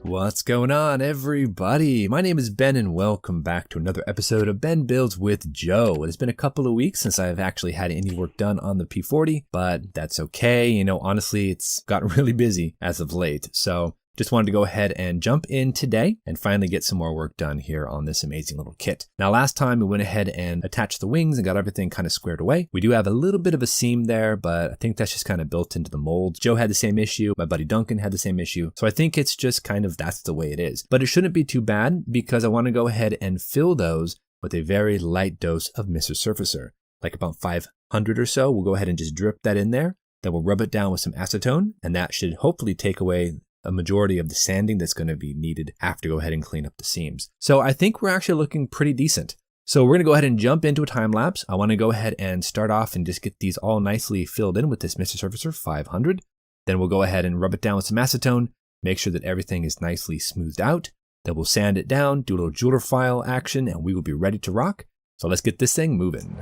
What's going on, everybody? My name is Ben and welcome back to another episode of Ben Builds with Joe. It's been a couple of weeks since I've actually had any work done on the P40, but that's okay. You know, honestly, it's gotten really busy as of late. So just wanted to go ahead and jump in today and finally get some more work done here on this amazing little kit. Now, last time we went ahead and attached the wings and got everything kind of squared away. We do have a little bit of a seam there, but I think that's just kind of built into the mold. Joe had the same issue. My buddy Duncan had the same issue. So I think it's just kind of that's the way it is. But it shouldn't be too bad because I want to go ahead and fill those with a very light dose of Mr. Surfacer, like about 500 or so. We'll go ahead and just drip that in there. Then we'll rub it down with some acetone, and that should hopefully take away a majority of the sanding that's going to be needed after go ahead and clean up the seams. So I think we're actually looking pretty decent. So we're going to go ahead and jump into a time lapse. I want to go ahead and start off and just get these all nicely filled in with this Mr. Surfacer 500. Then we'll go ahead and rub it down with some acetone, make sure that everything is nicely smoothed out. Then we'll sand it down, do a little jeweler file action, and we will be ready to rock. So let's get this thing moving.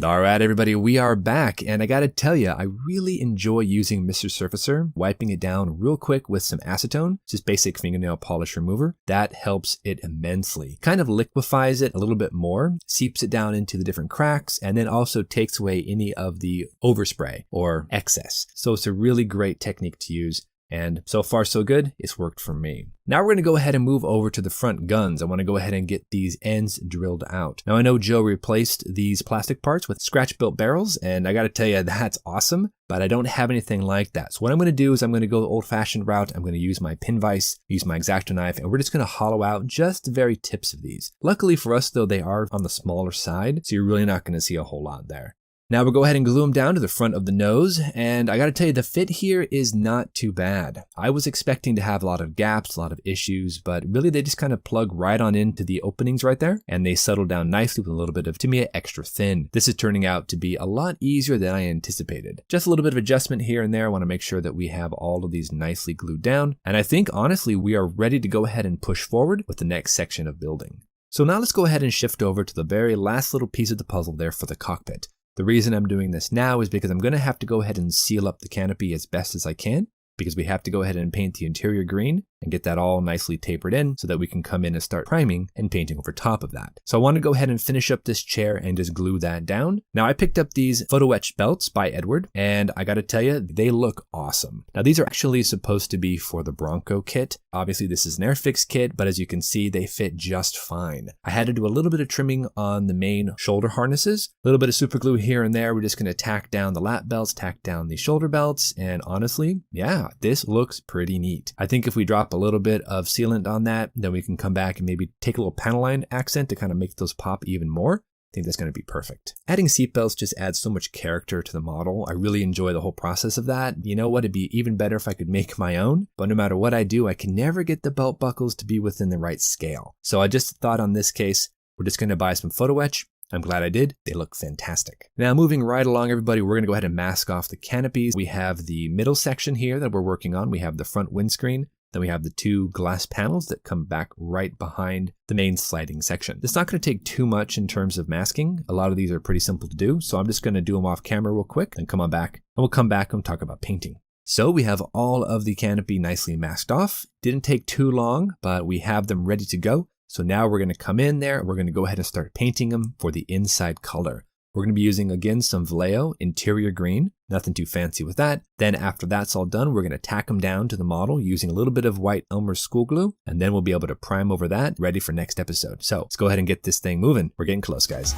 All right, everybody, we are back, and I gotta tell you, I really enjoy using Mr. Surfacer, wiping it down real quick with some acetone, just basic fingernail polish remover. That helps it immensely. Kind of liquefies it a little bit more, seeps it down into the different cracks, and then also takes away any of the overspray or excess. So it's a really great technique to use. And so far so good, it's worked for me. Now we're gonna go ahead and move over to the front guns. I wanna go ahead and get these ends drilled out. Now I know Joe replaced these plastic parts with scratch-built barrels, and I gotta tell you, that's awesome, but I don't have anything like that. So what I'm gonna do is I'm gonna go the old-fashioned route. I'm gonna use my pin vise, use my X-Acto knife, and we're just gonna hollow out just the very tips of these. Luckily for us though, they are on the smaller side, so you're really not gonna see a whole lot there. Now we'll go ahead and glue them down to the front of the nose, and I gotta tell you, the fit here is not too bad. I was expecting to have a lot of gaps, a lot of issues, but really they just kind of plug right on into the openings right there, and they settle down nicely with a little bit of, to me, extra thin. This is turning out to be a lot easier than I anticipated. Just a little bit of adjustment here and there. I wanna make sure that we have all of these nicely glued down, and I think honestly we are ready to go ahead and push forward with the next section of building. So now let's go ahead and shift over to the very last little piece of the puzzle there for the cockpit. The reason I'm doing this now is because I'm going to have to go ahead and seal up the canopy as best as I can, because we have to go ahead and paint the interior green. and get that all nicely tapered in so that we can come in and start priming and painting over top of that. So I want to go ahead and finish up this chair and just glue that down. Now I picked up these photo etch belts by Edward, and I gotta tell you, they look awesome. Now these are actually supposed to be for the Bronco kit. Obviously this is an Airfix kit, but as you can see, they fit just fine. I had to do a little bit of trimming on the main shoulder harnesses, a little bit of super glue here and there. We're just gonna tack down the lap belts, tack down the shoulder belts, and honestly, yeah, this looks pretty neat. I think if we drop a little bit of sealant on that, then we can come back and maybe take a little panel line accent to kind of make those pop even more. I think that's going to be perfect. Adding seatbelts just adds so much character to the model. I really enjoy the whole process of that. You know what? It'd be even better if I could make my own, but no matter what I do, I can never get the belt buckles to be within the right scale. So I just thought on this case, we're just going to buy some photo etch. I'm glad I did. They look fantastic. Now moving right along, everybody, we're going to go ahead and mask off the canopies. We have the middle section here that we're working on. We have the front windscreen. Then we have the two glass panels that come back right behind the main sliding section. It's not going to take too much in terms of masking. A lot of these are pretty simple to do, so I'm just going to do them off camera real quick and come on back, and we'll come back and talk about painting. So we have all of the canopy nicely masked off. Didn't take too long, but we have them ready to go. So now we're going to come in there, we're going to go ahead and start painting them for the inside color. We're going to be using, again, some Vallejo interior green, nothing too fancy with that. Then after that's all done, we're going to tack them down to the model using a little bit of white Elmer school glue, and then we'll be able to prime over that, ready for next episode. So let's go ahead and get this thing moving. We're getting close, guys.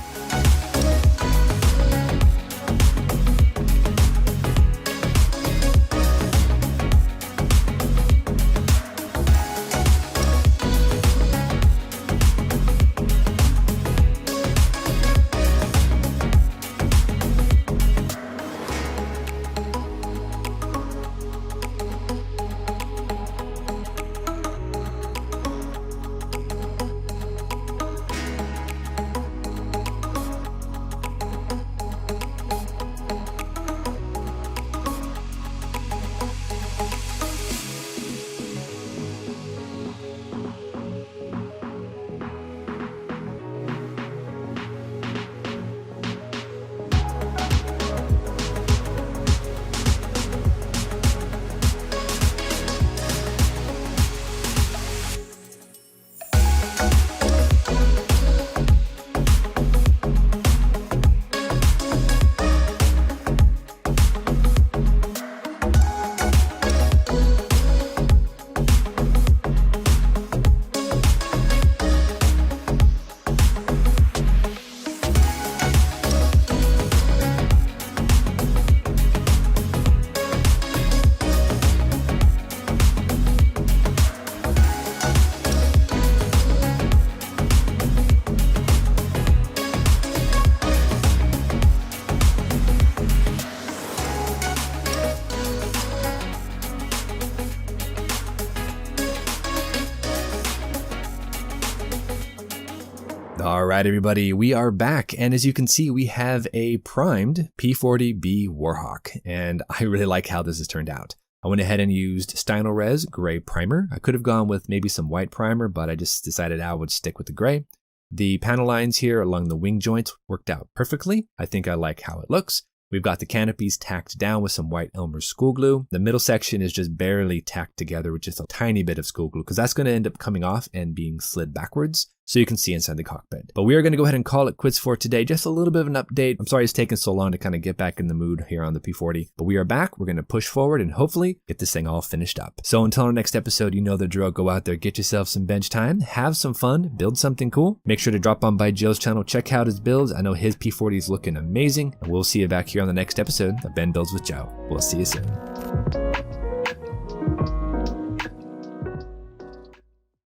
All right, everybody, we are back. And as you can see, we have a primed P-40B Warhawk. And I really like how this has turned out. I went ahead and used Stynylrez gray primer. I could have gone with maybe some white primer, but I just decided I would stick with the gray. The panel lines here along the wing joints worked out perfectly. I think I like how it looks. We've got the canopies tacked down with some white Elmer's school glue. The middle section is just barely tacked together with just a tiny bit of school glue, because that's going to end up coming off and being slid backwards so you can see inside the cockpit. But we are going to go ahead and call it quits for today. Just a little bit of an update. I'm sorry it's taken so long to kind of get back in the mood here on the P40, but we are back. We're going to push forward and hopefully get this thing all finished up. So until our next episode, you know the drill. Go out there, get yourself some bench time, have some fun, build something cool. Make sure to drop on by Joe's channel, check out his builds. I know his P40 is looking amazing, and we'll see you back here on the next episode of Ben Builds with Joe. We'll see you soon.